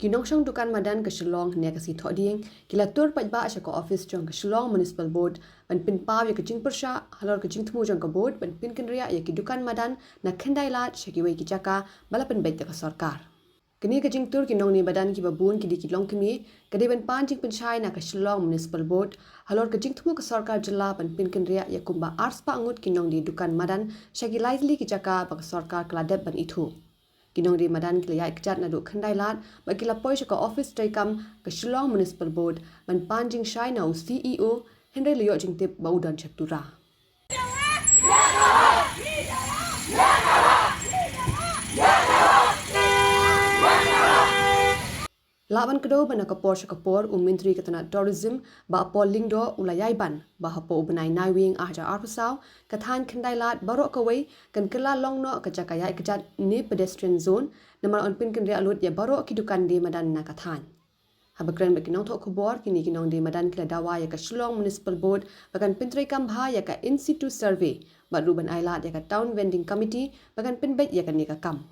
ki Nongshong dukan madan ke Shillong ne kasi Thohdieng kila tur paidbah ke Ophis jong ke Shillong Municipal Board ban pynpaw ke jingpyrshah halor ke jingthmu jong ke board ban pynkynriah ki dukan madan na Khyndailad kiwei ki jaka bala pynbeit ke Sorkar. Kini ke jingtur ki nong ni badan ki babun ki di ki long kemi kadi ban pan jingpyrshah na ke Shillong Municipal Board halor ke jingthmu ke Sorkar jela ban pynkynriah ya kumba ars pa angut ki nong di dukan madan shagi lightly ki jaka ba Sorkar kladep ban itu. Kinong di madan kila ikjat na duk Khyndailad ba kila poi ke Ophis traikam ke Shillong Municipal Board ban pan jingshai na CEO hynne liyo jingtip ba udan chaptura. Laban kedo bana kapor shakapor Menteri Ketana Tourism ba apol lingdo ulayai ban ba hapo ubenai naiwing ahja arpusau kathan Khyndailad barok kawai kan kela longno ke jakaya ikjat ni pedestrian zone namar on pynkynriah alut ya barok kidukan di madan na kathan. Habakran bakinong thok kubor kini kinong di madan kila dawa ya ka Shillong Municipal Board bakan pintrai kambha ya ka in situ survey ba ruban ailat ya ka town vending committee bakan pynbeit ya ka ni ka kam.